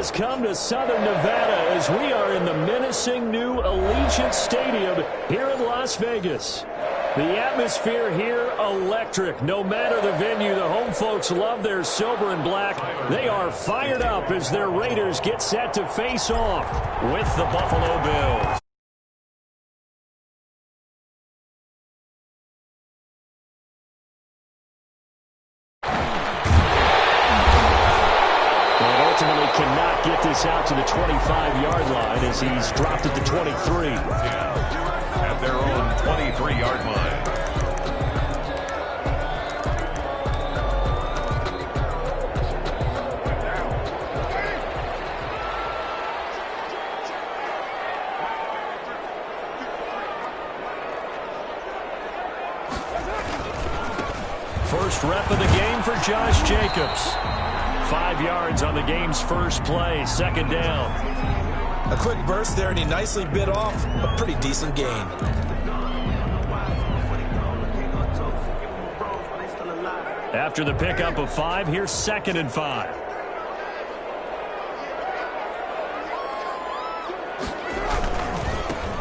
has come to Southern Nevada as we are in the menacing new Allegiant Stadium here in Las Vegas. The atmosphere here electric. No matter the venue, the home folks love their silver and black. They are fired up as their Raiders get set to face off with the Buffalo Bills. Ultimately cannot get this out to the 25-yard line as he's dropped it to 23. At their own 23-yard line. First rep of the game for Josh Jacobs. 5 yards on the game's first play, second down. A quick burst there, and he nicely bit off a pretty decent gain. After the pickup of 5, here's 2nd and 5.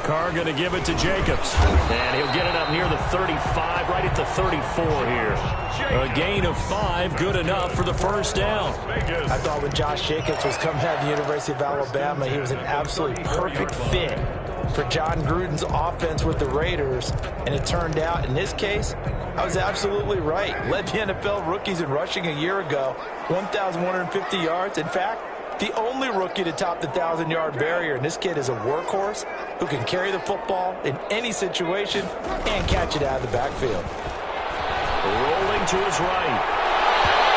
Carr going to give it to Jacobs. And he'll get it up near the 35, right at the 34 here. A gain of 5, good enough for the first down. I thought when Josh Jacobs was coming out of the University of Alabama, he was an absolutely perfect fit for John Gruden's offense with the Raiders. And it turned out, in this case, I was absolutely right. Led the NFL rookies in rushing a year ago, 1,150 yards. In fact, the only rookie to top the 1,000-yard barrier. And this kid is a workhorse who can carry the football in any situation and catch it out of the backfield. Rolling to his right.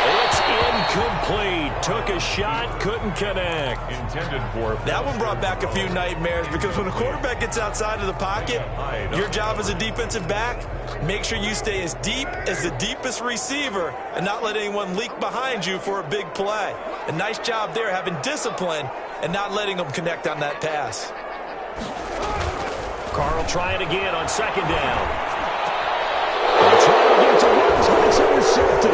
It's incomplete. Took a shot, couldn't connect. Intended for. That one brought back a few nightmares because when a quarterback gets outside of the pocket, your job as a defensive back, make sure you stay as deep as the deepest receiver and not let anyone leak behind you for a big play. A nice job there having discipline and not letting them connect on that pass. Carr will try it again on second down. Trying to get to Woods, but it's intercepted.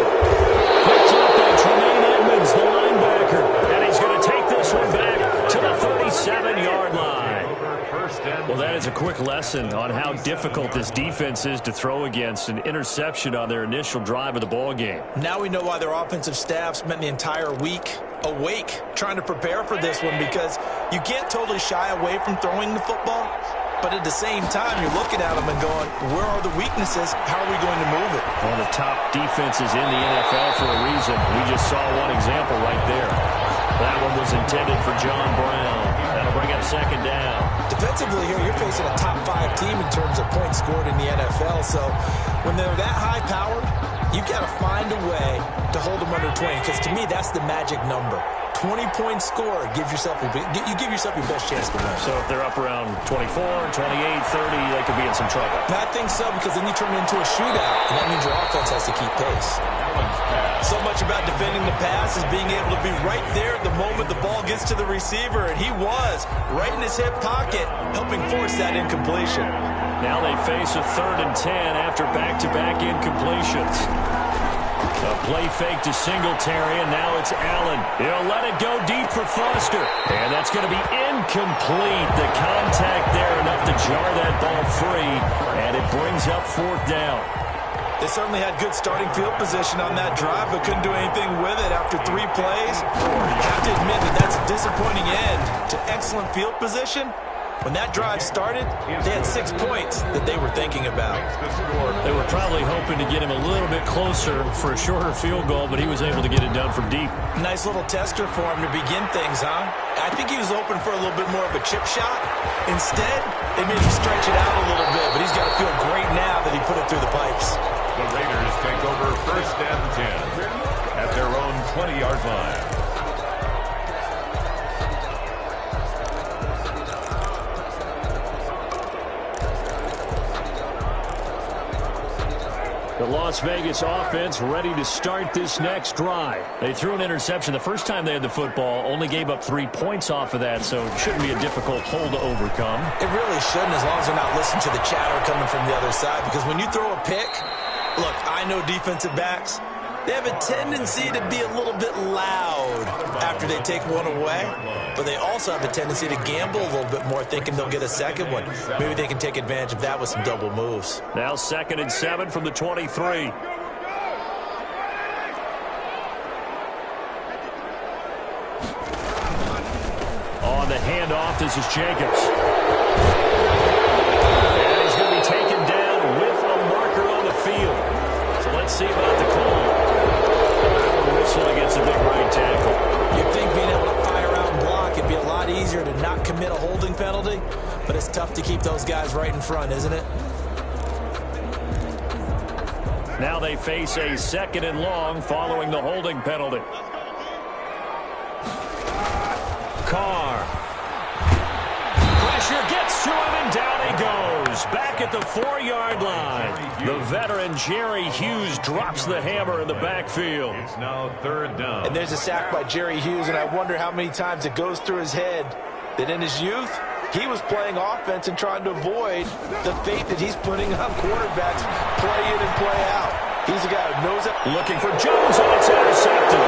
Picks up by Tremaine Edmonds, the linebacker. And he's going to take this one back to the 37-yard line. Well, that is a quick lesson on how difficult this defense is to throw against. An interception on their initial drive of the ball game. Now we know why their offensive staff spent the entire week awake trying to prepare for this one, because you can't totally shy away from throwing the football. But at the same time, you're looking at them and going, where are the weaknesses? How are we going to move it? One of the top defenses in the NFL for a reason. We just saw one example right there. That one was intended for John Brown. That'll bring up second down. Defensively here, you're facing a top 5 team in terms of points scored in the NFL. So when they're that high-powered, you've got to find a way to hold them under 20, because to me, that's the magic number. 20-point score, you give yourself your best chance to win. So if they're up around 24, 28, 30, they could be in some trouble. I think so, because then you turn it into a shootout, and that means your offense has to keep pace. So much about defending the pass is being able to be right there at the moment the ball gets to the receiver, and he was right in his hip pocket, helping force that incompletion. Now they face a 3rd and 10 after back-to-back incompletions. A play fake to Singletary, and now it's Allen. He'll let it go deep for Foster. And that's going to be incomplete. The contact there enough to jar that ball free, and it brings up 4th down. They certainly had good starting field position on that drive, but couldn't do anything with it after 3 plays. You have to admit that that's a disappointing end to excellent field position. When that drive started, they had 6 points that they were thinking about. They were probably hoping to get him a little bit closer for a shorter field goal, but he was able to get it done from deep. Nice little tester for him to begin things, huh? I think he was open for a little bit more of a chip shot. Instead, they made him stretch it out a little bit, but he's got to feel great now that he put it through the pipes. The Raiders take over 1st and 10 at their own 20-yard line. The Las Vegas offense ready to start this next drive. They threw an interception the first time they had the football, only gave up 3 points off of that, so it shouldn't be a difficult hole to overcome. It really shouldn't, as long as they're not listening to the chatter coming from the other side, because when you throw a pick, look, I know defensive backs, they have a tendency to be a little bit loud after they take one away, but they also have a tendency to gamble a little bit more, thinking they'll get a second one. Maybe they can take advantage of that with some double moves. Now 2nd and 7 from the 23. On the handoff, this is Jacobs. And he's going to be taken down with a marker on the field. So let's see about the call. A whistle against a big right tackle. You'd think being able to fire out and block, it'd be a lot easier to not commit a holding penalty, but it's tough to keep those guys right in front, isn't it? Now they face a 2nd and long following the holding penalty. Carr. Pressure gets to him, and down he goes. Back at the 4-yard line. The veteran Jerry Hughes drops the hammer in the backfield. It's now 3rd down. And there's a sack by Jerry Hughes, and I wonder how many times it goes through his head that in his youth, he was playing offense and trying to avoid the fate that he's putting on quarterbacks play in and play out. He's a guy who knows it. Looking for Jones, and it's intercepted.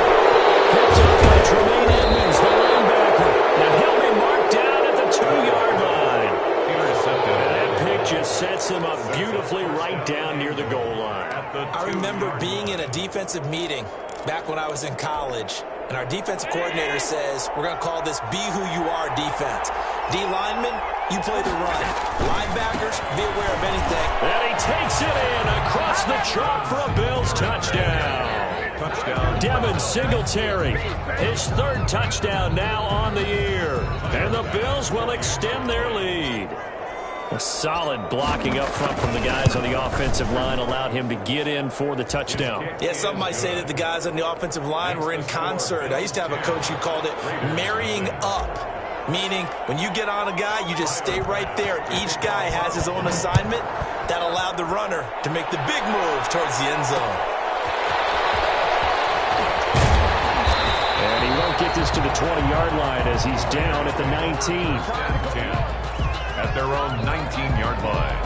Picked up by Tremaine Edmonds, the linebacker. Now he'll be marked down at the 2-yard line. Intercepted. And that pick just sets him up beautifully right down near the goal line. I remember being in a defensive meeting back when I was in college, and our defensive coordinator says, we're going to call this Be Who You Are defense. D linemen, you play the run. Linebackers, be aware of anything. And he takes it in across the chalk for a Bills touchdown. Touchdown. Devin Singletary, his 3rd touchdown now on the year. And the Bills will extend their lead. A solid blocking up front from the guys on the offensive line allowed him to get in for the touchdown. Yeah, some might say that the guys on the offensive line were in concert. I used to have a coach who called it marrying up, meaning when you get on a guy, you just stay right there. Each guy has his own assignment. That allowed the runner to make the big move towards the end zone. And he won't get this to the 20-yard line as he's down at the 19. 10. At their own 19-yard line.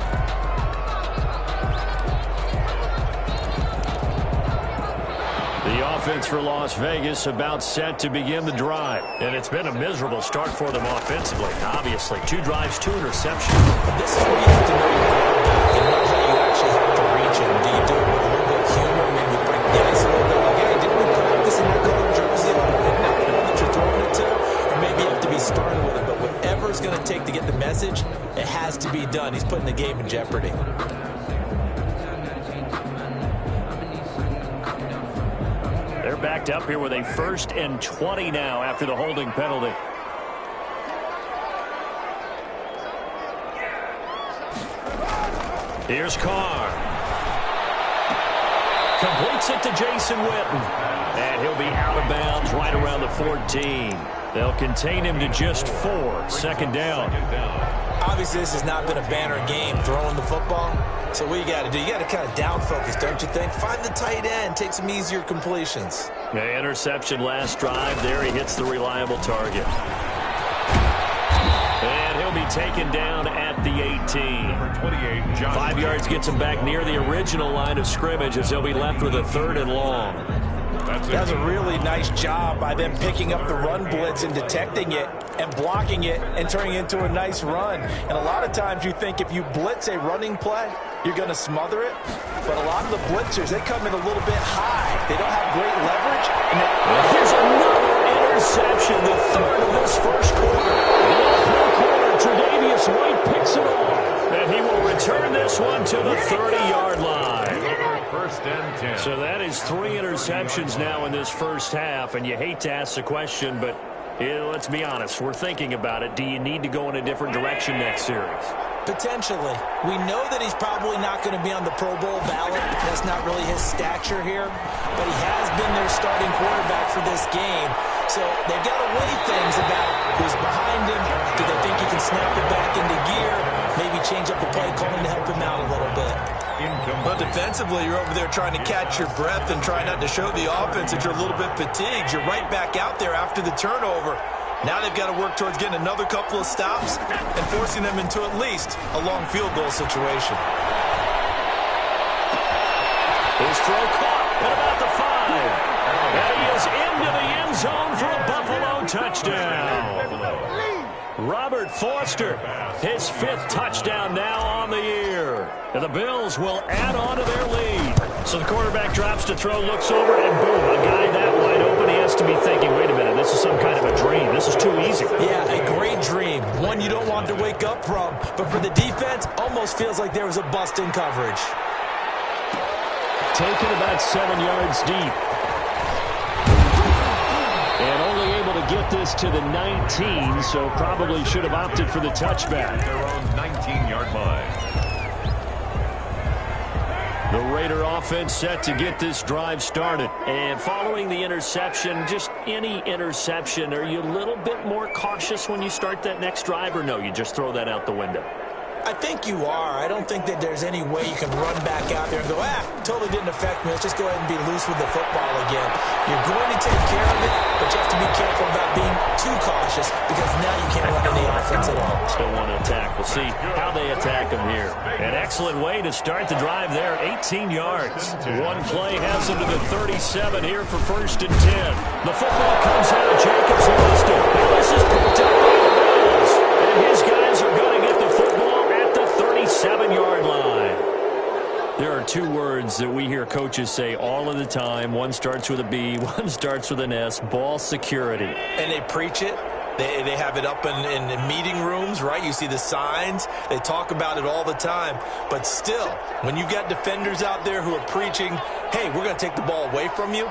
The offense for Las Vegas about set to begin the drive. And it's been a miserable start for them offensively, obviously. 2 drives, 2 interceptions. This is where you have to know your quarterback and know how you actually have to reach him. Do you do it with a little bit of humor, maybe break the ice a little bit? Like, hey, didn't we practice in that color jersey? Not the one that you're throwing it to? Or maybe you have to be stern with him. But whatever it's going to take to get the message, it has to be done. He's putting the game in jeopardy. They're backed up here with a 1st and 20 now after the holding penalty. Here's Carr. Completes it to Jason Witten. And he'll be out of bounds right around the 14. They'll contain him to just 4. 2nd down. Obviously, this has not been a banner game throwing the football. So what you got to do, you got to kind of down focus, don't you think? Find the tight end, take some easier completions. The interception last drive. There he hits the reliable target. And he'll be taken down at the 18. Number 28, John 5 yards gets him back near the original line of scrimmage as he'll be left with a 3rd and long. That's a really nice job by them picking up the run blitz and detecting it and blocking it and turning it into a nice run. And a lot of times you think if you blitz a running play, you're going to smother it. But a lot of the blitzers, they come in a little bit high. They don't have great leverage. And here's another interception, the 3rd of this first quarter. The open corner, Tre'Davious White picks it off. And he will return this one to the 30-yard line. 1st and 10. So that is 3 interceptions now in this first half, and you hate to ask the question, but let's be honest, we're thinking about it. Do you need to go in a different direction next series? Potentially. We know that he's probably not going to be on the Pro Bowl ballot. That's not really his stature here, but he has been their starting quarterback for this game. So they've got to weigh things about who's behind him. Do they think he can snap it back into gear? Maybe change up the play calling to help him out a little bit. But defensively, you're over there trying to catch your breath and try not to show the offense that you're a little bit fatigued. You're right back out there after the turnover. Now they've got to work towards getting another couple of stops and forcing them into at least a long field goal situation. His throw caught at about the 5. And he goes into the end zone for a Buffalo touchdown. Robert Foster, his 5th touchdown now on the year. And the Bills will add on to their lead. So the quarterback drops to throw, looks over, and boom, a guy that wide open. He has to be thinking, wait a minute, this is some kind of a dream. This is too easy. Yeah, a great dream. One you don't want to wake up from. But for the defense, almost feels like there was a bust in coverage. Taken about 7 yards deep. And only able to get this to the 19, so probably should have opted for the touchback. Their own 19-yard line. The Raider offense set to get this drive started. And following the interception, just any interception, are you a little bit more cautious when you start that next drive, or no, you just throw that out the window? I think you are. I don't think that there's any way you can run back out there and go, totally didn't affect me. Let's just go ahead and be loose with the football again. You're going to take care of it, but you have to be careful about being too cautious because now you can't run any offense at all. Still want to attack. We'll see how they attack them here. An excellent way to start the drive there, 18 yards. One play has them to the 37 here for 1st and 10. The football comes out. Jacobs lost it. Now this is picked up by the Bills. And his guys are going to get the football 37-yard line. There are 2 words that we hear coaches say all of the time. One starts with a B, one starts with an S, ball security. And they preach it. They have it up in meeting rooms, right? You see the signs. They talk about it all the time. But still, when you've got defenders out there who are preaching, hey, we're going to take the ball away from you,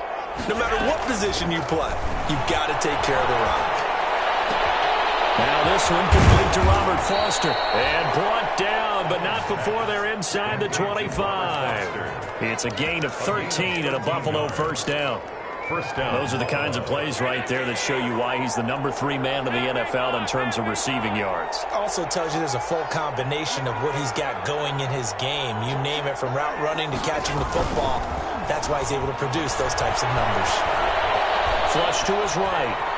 no matter what position you play, you've got to take care of the rock. Now this one complete to Robert Foster. And brought down, but not before they're inside the 25. It's a gain of 13 and a Buffalo first down. Those are the kinds of plays right there that show you why he's the number 3 man in the NFL in terms of receiving yards. Also tells you there's a full combination of what he's got going in his game. You name it, from route running to catching the football. That's why he's able to produce those types of numbers. Flush to his right.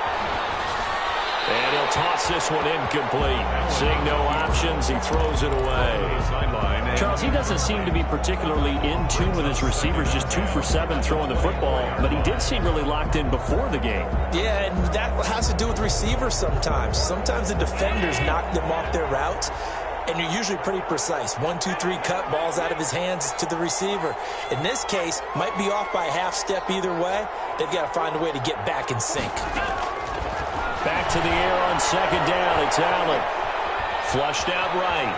And he'll toss this one incomplete. Seeing no options, he throws it away. Charles, he doesn't seem to be particularly in tune with his receivers, just 2 for 7 throwing the football, but he did seem really locked in before the game. Yeah, and that has to do with receivers sometimes. Sometimes the defenders knock them off their routes, and you're usually pretty precise. 1, 2, 3 cut, balls out of his hands to the receiver. In this case, might be off by a half step either way. They've got to find a way to get back in sync. Back to the air on 2nd down. It's Allen. Flushed out right.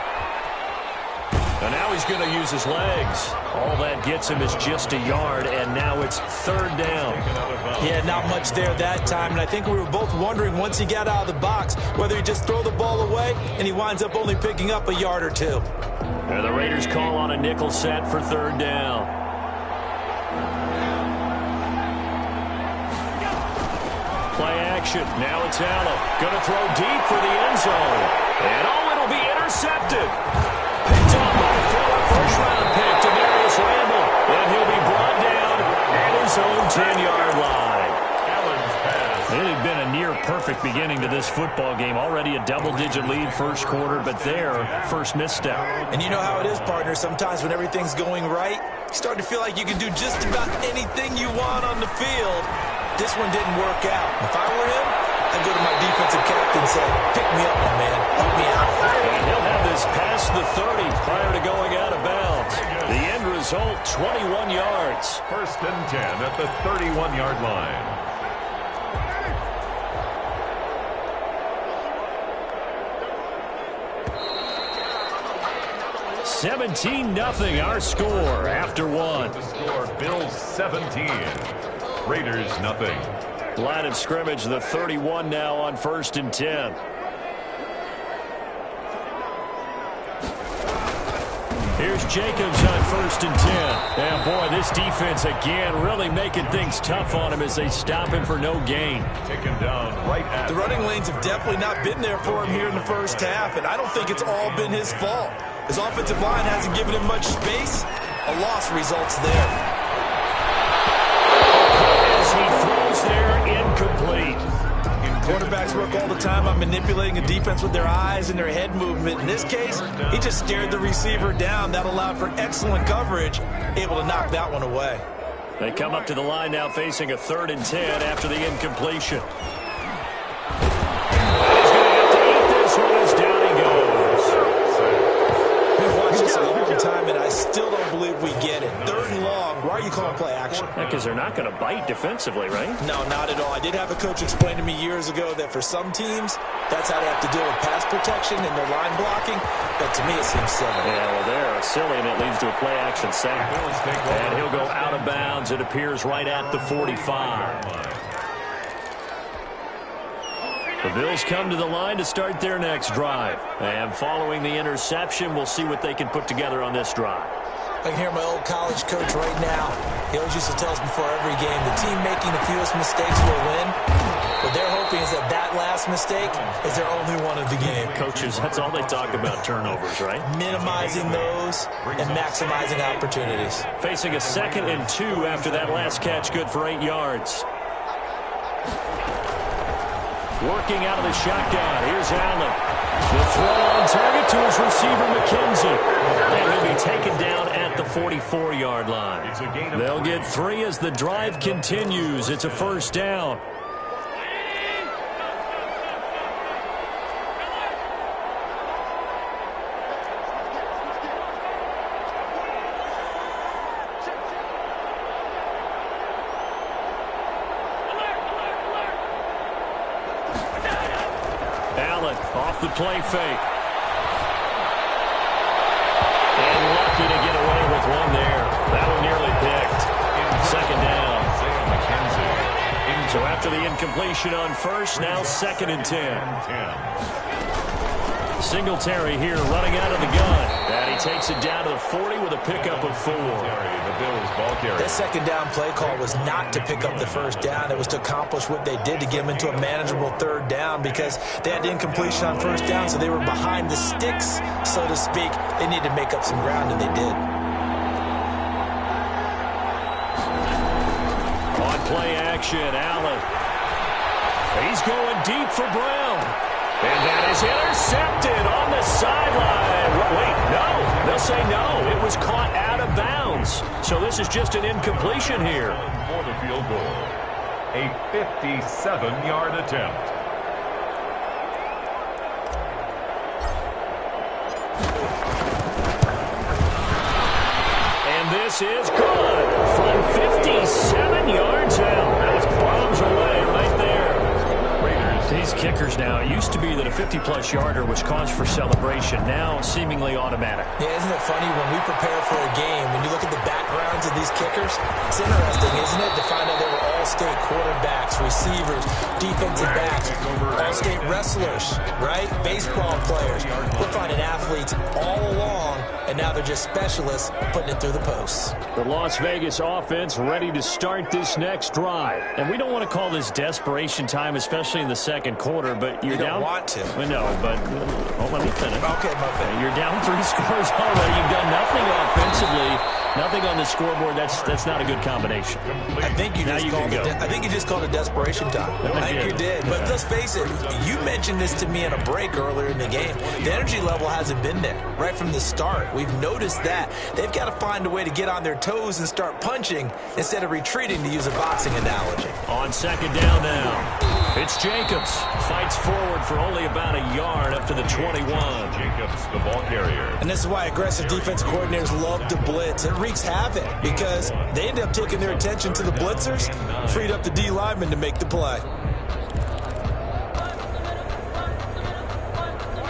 And now he's going to use his legs. All that gets him is just a yard, and now it's 3rd down. Yeah, not much there that time, and I think we were both wondering once he got out of the box whether he'd just throw the ball away, and he winds up only picking up a yard or 2. And the Raiders call on a nickel set for 3rd down. Play action. Now it's Allen. Going to throw deep for the end zone. And it'll be intercepted. Picked up by a former first-round pick, Demarius Randall. And he'll be brought down at his own 10-yard line. Allen's pass. It had been a near-perfect beginning to this football game. Already a double-digit lead first quarter, but their first misstep. And you know how it is, partner. Sometimes when everything's going right, you start to feel like you can do just about anything you want on the field. This one didn't work out. If I were him, I'd go to my defensive captain and say, pick me up, my man. Help me out. And he'll have this past the 30 prior to going out of bounds. The end result, 21 yards. 1st and 10 at the 31-yard line. $17-0 our score after 1. The score, Bills 17. Raiders nothing. Line of scrimmage, the 31 now on 1st and 10. Here's Jacobs on 1st and 10. And boy, this defense again really making things tough on him as they stop him for no gain. Taken down right at the running lanes have definitely not been there for him here in the first half, and I don't think it's all been his fault. His offensive line hasn't given him much space. A loss results there. As he throws there, incomplete. Quarterbacks work all the time on manipulating a defense with their eyes and their head movement. In this case, he just stared the receiver down. That allowed for excellent coverage, able to knock that one away. They come up to the line now facing a 3rd and 10 after the incompletion. He's going to have to eat this one as down he goes. We've watched this a long time, and I still don't believe we get it. 3rd and long. Why are you calling play action? Because they're not going to bite defensively, right? No, not at all. I did have a coach explain to me years ago that for some teams, that's how they have to deal with pass protection and their line blocking. But to me, it seems silly. Yeah, well, they're silly, and it leads to a play-action sack. And he'll go out of bounds. It appears right at the 45. The Bills come to the line to start their next drive. And following the interception, we'll see what they can put together on this drive. I can hear my old college coach right now. He always used to tell us before every game, the team making the fewest mistakes will win. What they're hoping is that that last mistake is their only one of the game. Coaches, that's all they talk about, turnovers, right? Minimizing those and maximizing opportunities. Facing a 2nd and 2 after that last catch, good for 8 yards. Working out of the shotgun. Here's Allen. The throw on target to his receiver, McKenzie. And he'll be taken down at the 44-yard line. They'll get 3 as the drive continues. It's a 1st down. Off the play fake. And lucky to get away with one there. That one nearly picked. 2nd down. So after the incompletion on 1st, now 2nd and 10. Singletary here running out of the gun. And he takes it down to the 40 with a pickup of 4. That 2nd down play call was not to pick up the 1st down. It was to accomplish what they did to get them into a manageable 3rd down because they had the incompletion on 1st down, so they were behind the sticks, so to speak. They needed to make up some ground, and they did. On play action, Allen. He's going deep for Brown. And that is intercepted on the sideline. Wait, no. They'll say no. It was caught out of bounds. So this is just an incompletion here. For the field goal. A 57-yard attempt. And this is good. From 57 yards out. That was bombs away right there. These kickers now, it used to be that a 50-plus yarder was cause for celebration. Now, seemingly automatic. Yeah, isn't it funny when we prepare for a game, when you look at the backgrounds of these kickers, it's interesting, isn't it, to find out they were all-state quarterbacks, receivers, defensive backs, all-state wrestlers, right? Baseball players. We're finding athletes all along, and now they're just specialists putting it through the posts. The Las Vegas offense ready to start this next drive. And we don't want to call this desperation time, especially in the 2nd quarter, but you're down. You don't want to. Well, no, but let me finish. Okay, my friend. You're down 3 scores already. You've done nothing offensively, nothing on the scoreboard. That's not a good combination. I think you just called it desperation time. I think you did. But let's face it, you mentioned this to me in a break earlier in the game. The energy level hasn't been there right from the start. We've noticed that. They've got to find a way to get on their toes and start punching instead of retreating, to use a boxing analogy. On 2nd down now, it's Jacobs. Fights forward for only about a yard up to the 21. Jacobs, the ball carrier. And this is why aggressive defensive coordinators love to blitz. It wreaks havoc because they end up taking their attention to the blitzers, freed up the D lineman to make the play.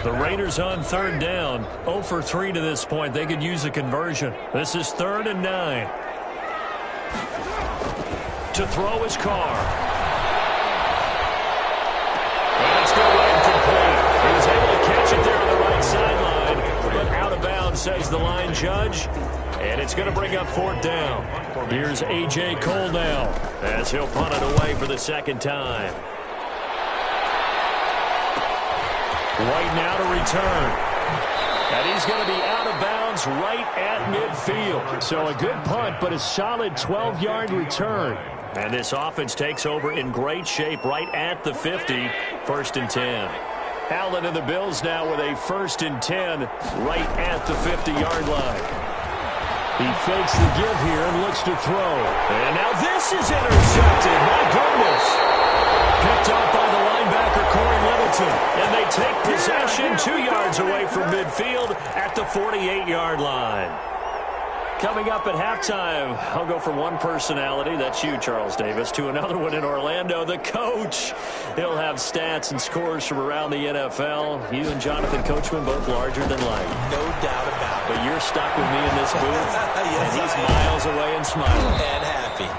The Raiders on 3rd down. 0 for 3 to this point. They could use a conversion. This is 3rd and 9. To throw his Carr. And it's going to be incomplete. He was able to catch it there on the right sideline, but out of bounds, says the line judge. And it's going to bring up 4th down. Here's A.J. Cole now as he'll punt it away for the 2nd time. White now to return. And he's going to be out of bounds right at midfield. So a good punt, but a solid 12-yard return. And this offense takes over in great shape right at the 50. 1st and 10. Allen and the Bills now with a 1st and 10 right at the 50-yard line. He fakes the give here and looks to throw. And now this is intercepted. My goodness. Picked up by the linebacker, Corey Littleton. And they take possession 2 yards away from midfield at the 48-yard line. Coming up at halftime, I'll go from one personality, that's you, Charles Davis, to another one in Orlando, the coach. He'll have stats and scores from around the NFL. You and Jonathan Coachman both larger than life. No doubt about it. But you're stuck with me in this booth, Yes, and he's I am. miles away and smiling. And happy.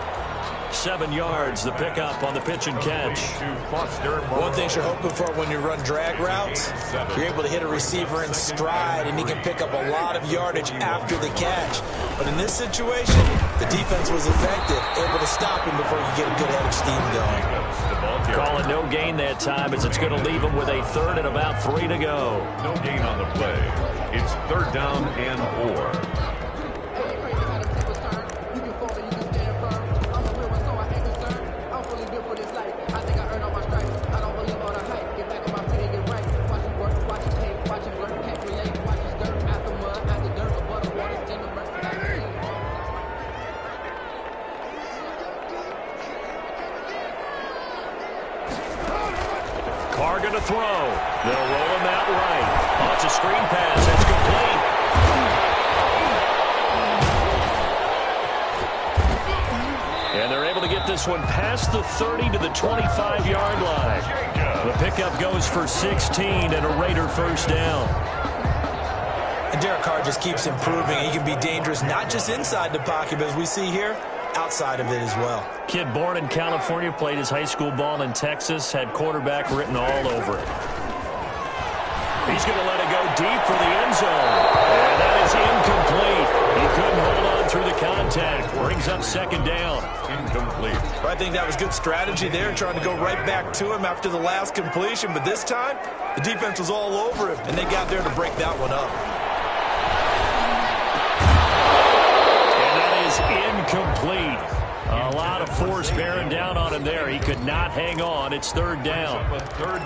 7 yards, the pickup on the pitch and catch. One thing you're hoping for when you run drag routes, you're able to hit a receiver in stride, and he can pick up a lot of yardage after the catch. But in this situation, the defense was effective, able to stop him before you get a good head of steam going. Calling no gain that time as it's going to leave him with a 3rd and about 3 to go. No gain on the play. It's 3rd down and 4. Carr going to throw. They'll roll him out right. Oh, it's a screen pass. It's complete. And they're able to get this one past the 30 to the 25-yard line. The pickup goes for 16 and a Raider first down. And Derek Carr just keeps improving. He can be dangerous not just inside the pocket, but as we see here, outside of it as well. Kid born in California, played his high school ball in Texas, had quarterback written all over it. He's going to let it go deep for the end zone. And that is incomplete. He couldn't hold on through the contact. Brings up 2nd down. Incomplete. I think that was good strategy there, trying to go right back to him after the last completion. But this time, the defense was all over him, and they got there to break that one up. Incomplete. A lot of force bearing down on him there. He could not hang on. It's 3rd down.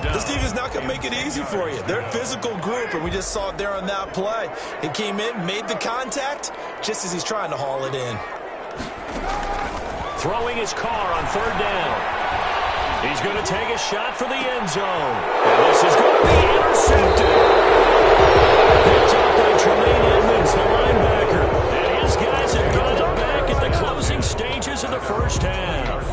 This team is not going to make it easy for you. They're a physical group, and we just saw it there on that play. He came in, made the contact, just as he's trying to haul it in. Throwing his Carr on 3rd down. He's going to take a shot for the end zone. And this is going to be intercepted. Picked up by Tremaine Edmonds, the linebacker. And his guys have got it back at the closing stages of the first half.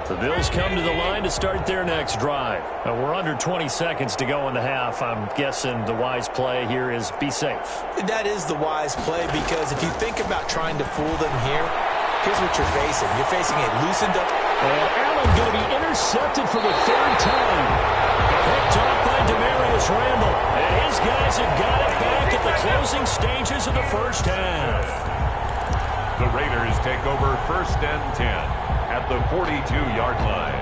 The Bills come to the line to start their next drive. Now, we're under 20 seconds to go in the half. I'm guessing the wise play here is be safe. That is the wise play, because if you think about trying to fool them here, here's what you're facing. You're facing a loosened up. And Allen going to be intercepted for the 3rd time. Picked off by Demarius Randall. And his guys have got it back at the closing stages of the first half. The Raiders take over 1st and 10 at the 42-yard line.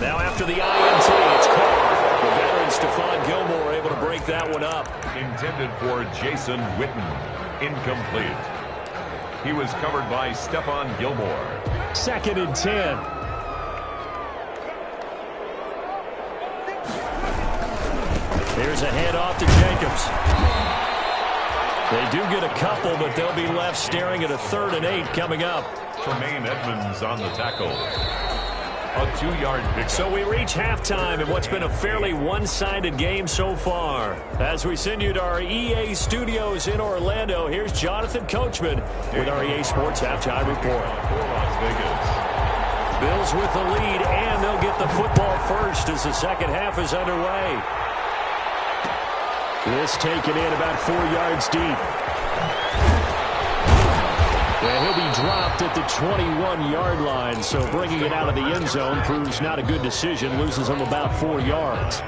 Now after the INT, it's Carr. The veteran Stephon Gilmore able to break that one up. Intended for Jason Witten. Incomplete. He was covered by Stephon Gilmore. 2nd and 10. Here's a handoff to Jacobs. They do get a couple, but they'll be left staring at a 3rd and 8 coming up. Tremaine Edmonds on the tackle. A 2-yard pick. So we reach halftime in what's been a fairly one-sided game so far. As we send you to our EA studios in Orlando, here's Jonathan Coachman with our EA Sports Halftime Report. For Las Vegas. Bills with the lead, and they'll get the football first as the second half is underway. This taken in about 4 yards deep. And he'll be dropped at the 21-yard line, so bringing it out of the end zone proves not a good decision, loses him about 4 yards.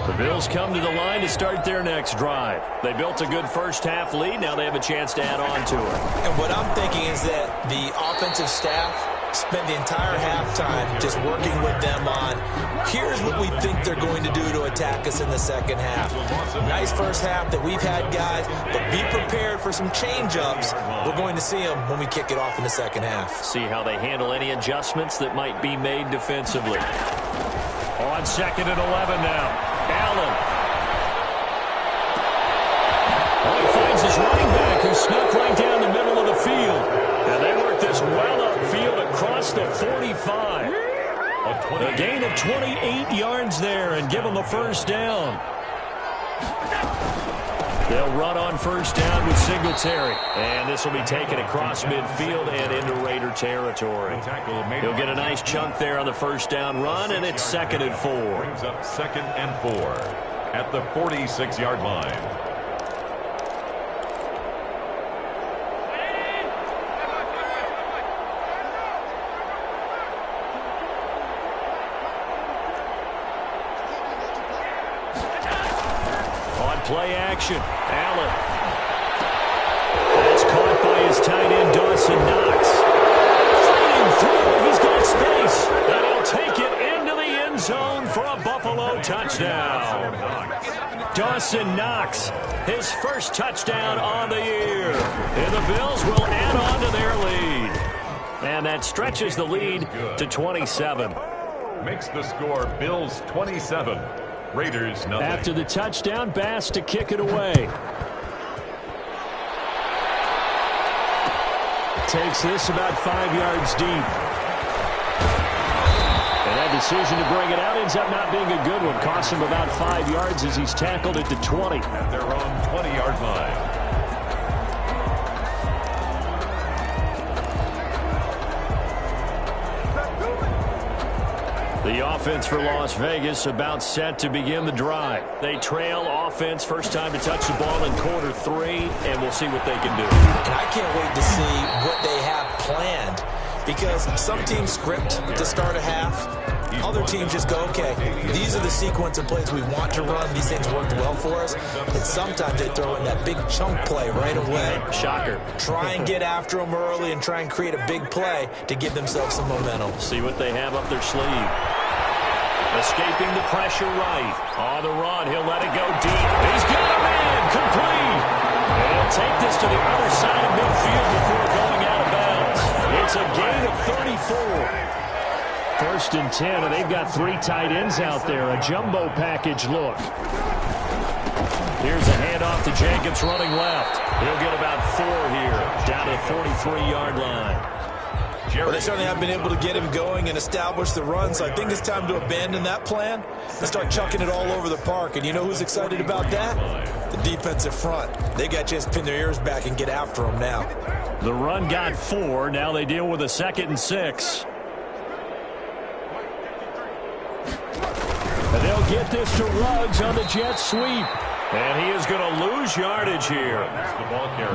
The Bills come to the line to start their next drive. They built a good first half lead, now they have a chance to add on to it. And what I'm thinking is that the offensive staff spent the entire halftime just working with them on, here's what we think they're going to do to attack us in the second half. Nice first half that we've had, guys, but be prepared for some change-ups. We're going to see them when we kick it off in the second half. See how they handle any adjustments that might be made defensively. On 2nd and 11 now. Allen. Well, he finds his running back who snuck right down the middle of the field. And they work this well upfield across the 45. A gain of 28 yards there and give them a first down. They'll run on first down with Singletary. And this will be taken across midfield and into Raider territory. He'll get a nice chunk there on the first down run, and it's 2nd and 4. Brings up 2nd and 4 at the 46-yard line. Play action. Allen. That's caught by his tight end, Dawson Knox. Fighting through. He's got space. And he'll take it into the end zone for a Buffalo touchdown. Dawson Knox, his first touchdown on the year. And the Bills will add on to their lead. And that stretches the lead to 27. Makes the score Bills 27. Raiders nothing. After the touchdown, Bass to kick it away. Takes this about 5 yards deep. And that decision to bring it out ends up not being a good one. Costs him about 5 yards as he's tackled at the 20. At their own 20-yard line. The offense for Las Vegas about set to begin the drive. They trail offense, first time to touch the ball in quarter 3, and we'll see what they can do. And I can't wait to see what they have planned, because some teams script to start a half. Other teams just go, okay, these are the sequence of plays we want to run. These things worked well for us. And sometimes they throw in that big chunk play right away. Shocker. Try and get after them early and try and create a big play to give themselves some momentum. See what they have up their sleeve. Escaping the pressure right. On the run, he'll let it go deep. He's got a man, complete. And he'll take this to the other side of midfield before going out of bounds. It's a gain of 34. 1st and 10, and they've got 3 tight ends out there. A jumbo package look. Here's a handoff to Jenkins running left. He'll get about 4 here, down to the 43-yard line. Well, they certainly have been able to get him going and establish the run, so I think it's time to abandon that plan and start chucking it all over the park. And you know who's excited about that? The defensive front. They got to just pin their ears back and get after him now. The run got 4. Now they deal with a 2nd and 6. And they'll get this to Ruggs on the jet sweep. And he is going to lose yardage here.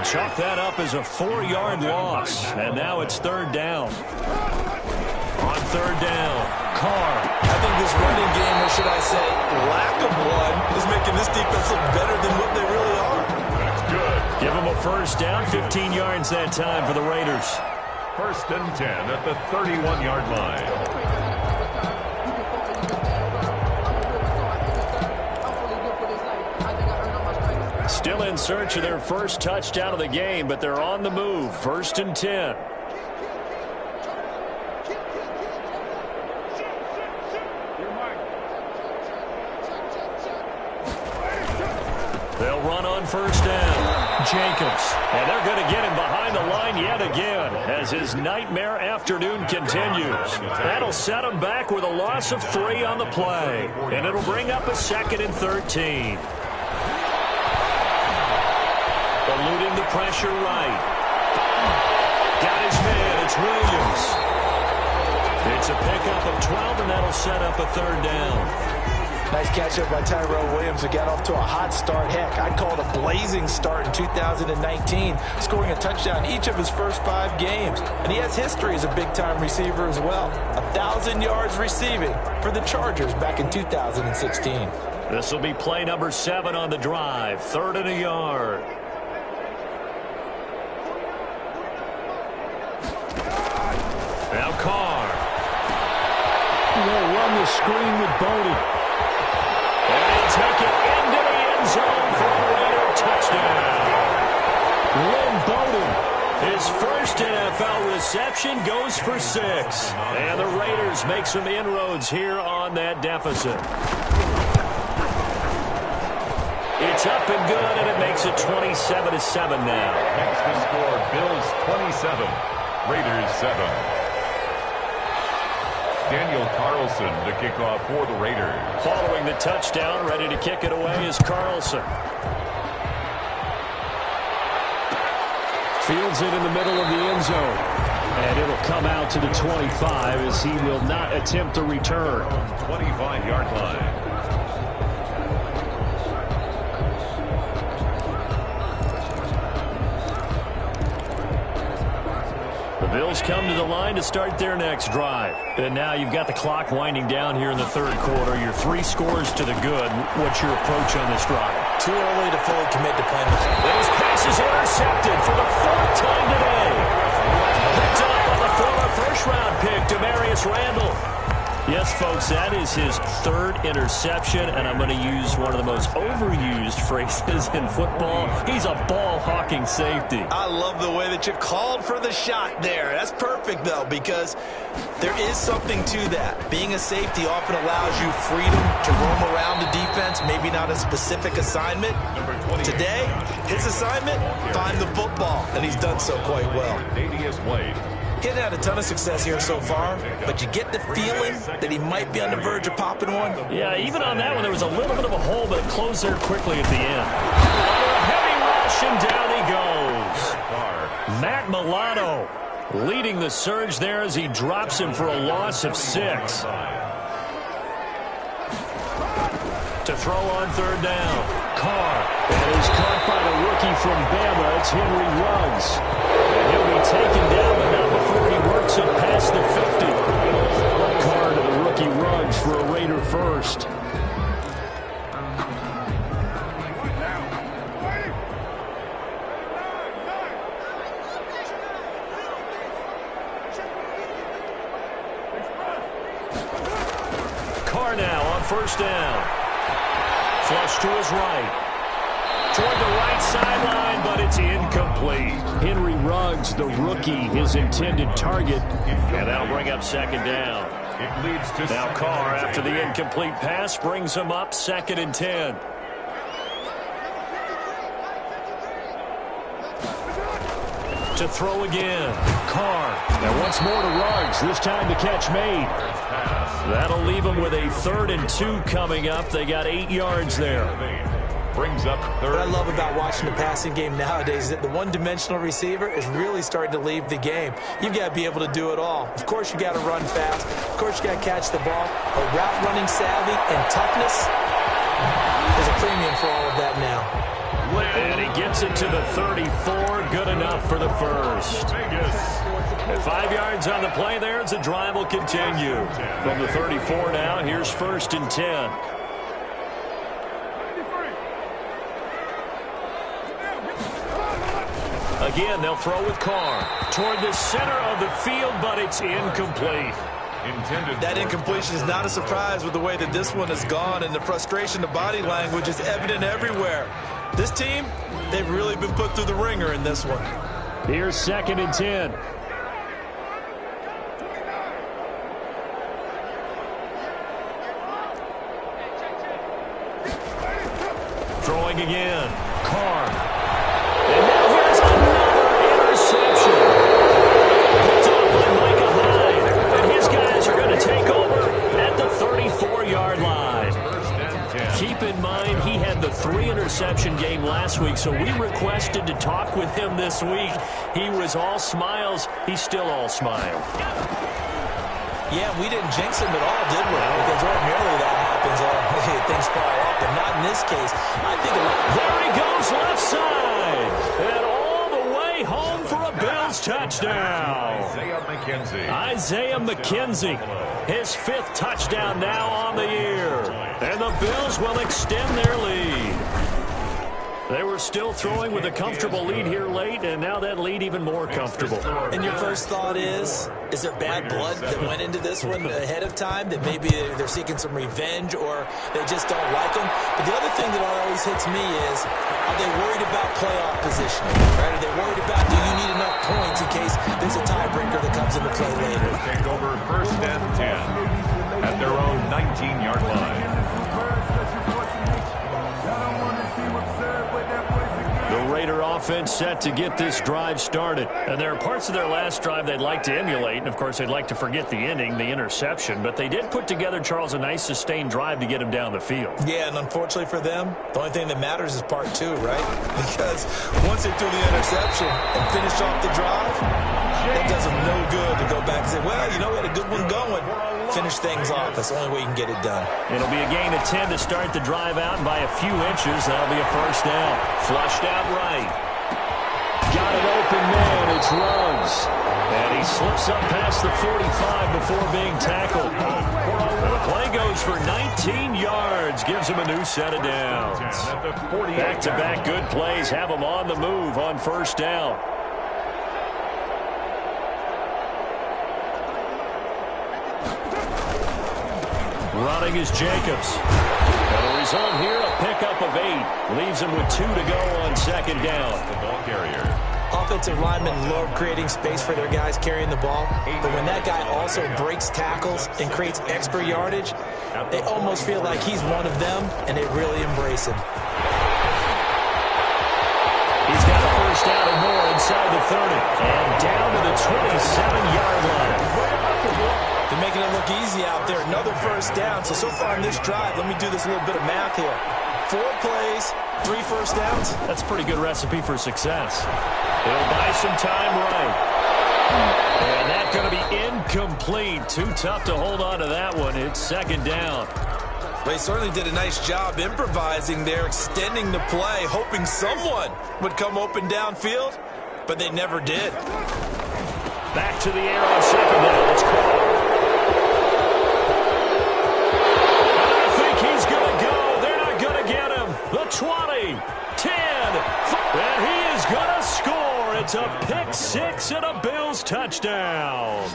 Chalk that up as a 4-yard loss. And now it's 3rd down. On 3rd down, Carr. I think this running game, or should I say lack of one, is making this defense look better than what they really are. That's good. Give them a first down, 15 yards that time for the Raiders. 1st and 10 at the 31-yard line. Still in search of their first touchdown of the game, but they're on the move. 1st and 10. They'll run on first down. Jenkins. And they're going to get him behind the line yet again as his nightmare afternoon continues. That'll set him back with a loss of 3 on the play. And it'll bring up a 2nd and 13. Eluding the pressure right. Got his man. It's Williams. It's a pickup of 12, and that'll set up a 3rd down. Nice catch up by Tyrell Williams, who got off to a hot start. Heck, I'd call it a blazing start in 2019, scoring a touchdown each of his first 5 games. And he has history as a big-time receiver as well. 1,000 yards receiving for the Chargers back in 2016. This will be play number 7 on the drive. 3rd and a yard. Now Carr. screen with Bowden. And they take it into the end zone for a Raider touchdown. Lynn Bowden, his first NFL reception, goes for 6. And the Raiders make some inroads here on that deficit. It's up and good, and it makes it 27-7 now. Next to score, Bills 27, Raiders 7. Daniel Carlson to kick off for the Raiders. Following the touchdown, ready to kick it away is Carlson. Fields it in the middle of the end zone. And it'll come out to the 25 as he will not attempt a return. 25-yard line. The Bills come to the line to start their next drive. And now you've got the clock winding down here in the third quarter. You're 3 scores to the good. What's your approach on this drive? Too early to fully commit to playing this. Those passes intercepted for the 4th time today. Picked up on the former first-round pick, Demarius Randall. Yes, folks, that is his 3rd interception, and I'm going to use one of the most overused phrases in football. He's a ball-hawking safety. I love the way that you called for the shot there. That's perfect, though, because there is something to that. Being a safety often allows you freedom to roam around the defense, maybe not a specific assignment. Today, his assignment, find the football, and he's done so quite well. Darius Slay. He hasn't had a ton of success here so far, but you get the feeling that he might be on the verge of popping one. Yeah, even on that one, there was a little bit of a hole, but it closed there quickly at the end. A heavy rush, and down he goes. Matt Milano leading the surge there as he drops him for a loss of 6. To throw on 3rd down. Carr. And he's caught by the rookie from Bama. It's Henry Ruggs. And he'll be taken down, but not before he works it past the 50. Carr to the rookie Ruggs for a Raider first. Carr now on 1st down. Flush to his right. Toward the right sideline, but it's incomplete. Henry Ruggs, the rookie, his intended target. And that'll bring up 2nd down. It leads to Now Carr, after the incomplete pass, brings him up 2nd and 10. To throw again. Carr. And once more to Ruggs. This time the catch made. That'll leave them with a 3rd and 2 coming up. They got 8 yards there. Brings up 3rd. What I love about watching the passing game nowadays is that the one-dimensional receiver is really starting to leave the game. You've got to be able to do it all. Of course, you got to run fast. Of course, you got to catch the ball. But route running savvy and toughness, there's a premium for all of that now. And he gets it to the 34. Good enough for the first. At 5 yards on the play there as the drive will continue. From the 34 now, here's 1st and 10. Again, they'll throw with Carr. Toward the center of the field, but it's incomplete. That incompletion is not a surprise with the way that this one has gone, and the frustration, the body language is evident everywhere. This team, they've really been put through the ringer in this one. Here's 2nd and 10. Throwing again. Carr. And now here's another interception. Picked up by Micah Hyde. And his guys are going to take over at the 34-yard line. Keep in mind, he had the 3-interception game last week, so we requested to talk with him this week. He was all smiles. He's still all smile. Yeah, we didn't jinx him at all, did we? Because ordinarily that happens. Things fall off, but not in this case. I think there he goes left side. And all the way home for a Bills touchdown. Isaiah McKenzie. His 5th touchdown now on the year. And the Bills will extend their lead. They were still throwing with a comfortable lead here late, and now that lead even more comfortable. And your first thought is there bad blood that went into this one ahead of time, that maybe they're seeking some revenge or they just don't like them? But the other thing that always hits me is, are they worried about playoff positioning? Right? Are they worried about, do you need enough points in case there's a tiebreaker that comes into play later? Take over 1st and 10 at their own 19-yard line. The Raider offense set to get this drive started. And there are parts of their last drive they'd like to emulate. And, of course, they'd like to forget the ending, the interception. But they did put together, Charles, a nice sustained drive to get him down the field. Yeah, and unfortunately for them, the only thing that matters is part 2, right? Because once they threw the interception and finished off the drive, that does them no good to go back and say, well, you know, we had a good one going. Finish things off. That's the only way you can get it done. It'll be a gain of 10 to start the drive out, and by a few inches, that'll be a first down. Flushed out right. Got it open, man. It's Ruggs. And he slips up past the 45 before being tackled. And the play goes for 19 yards. Gives him a new set of downs. Back-to-back good plays have him on the move on first down. Running is Jacobs. And the result here, a pickup of 8. Leaves him with 2 to go on second down. The ball carrier. Offensive linemen love creating space for their guys carrying the ball. But when that guy also breaks tackles and creates extra yardage, they almost feel like he's one of them, and they really embrace him. He's got a first down and more inside the 30. And down to the 27-yard line. They're making it look easy out there. Another first down. So far in this drive, let me do this little bit of math here. 4 plays, 3 first downs. That's a pretty good recipe for success. He'll buy some time right. And that's going to be incomplete. Too tough to hold on to that one. It's second down. They certainly did a nice job improvising there, extending the play, hoping someone would come open downfield, but they never did. Back to the air on second down. It's called. He's going to go. They're not going to get him. The 20, 10, and he is going to score. It's a pick 6 and a Bills touchdown.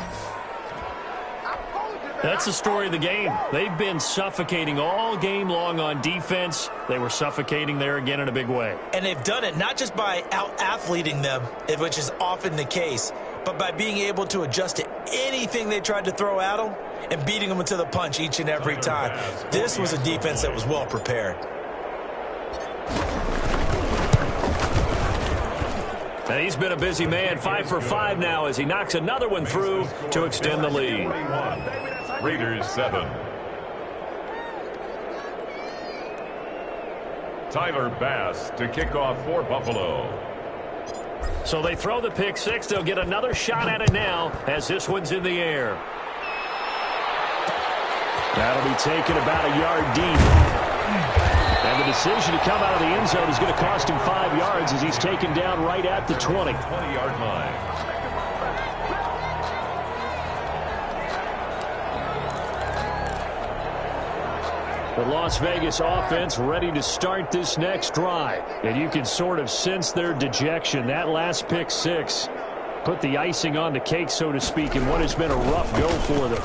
That's the story of the game. They've been suffocating all game long on defense. They were suffocating there again in a big way. And they've done it not just by out-athleting them, which is often the case, but by being able to adjust to anything they tried to throw at them and beating them to the punch each and every time. This was a defense that was well prepared. And he's been a busy man, 5 for 5 now as he knocks another one through to extend the lead. Raiders 7. Tyler Bass to kick off for Buffalo. So they throw the pick 6. They'll get another shot at it now as this one's in the air. That'll be taken about a yard deep. And the decision to come out of the end zone is going to cost him 5 yards as he's taken down right at the 20. 20-yard line. The Las Vegas offense ready to start this next drive. And you can sort of sense their dejection. That last pick 6 put the icing on the cake, so to speak, in what has been a rough go for them.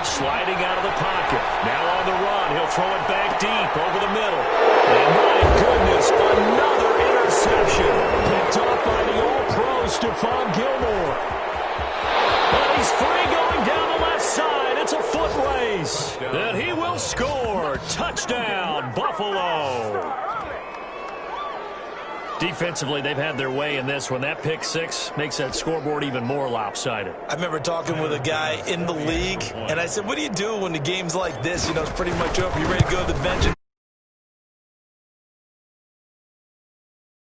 Sliding out of the pocket. Now on the run. He'll throw it back deep over the middle. And my goodness, another interception. Picked off by the All-Pro Stephon Gilmore. But he's free going down the left side. It's a foot race. And he will score. Touchdown, Buffalo. Defensively, they've had their way in this one. That pick 6 makes that scoreboard even more lopsided. I remember talking with a guy in the league, and I said, what do you do when the game's like this? You know, it's pretty much over. You ready to go to the bench?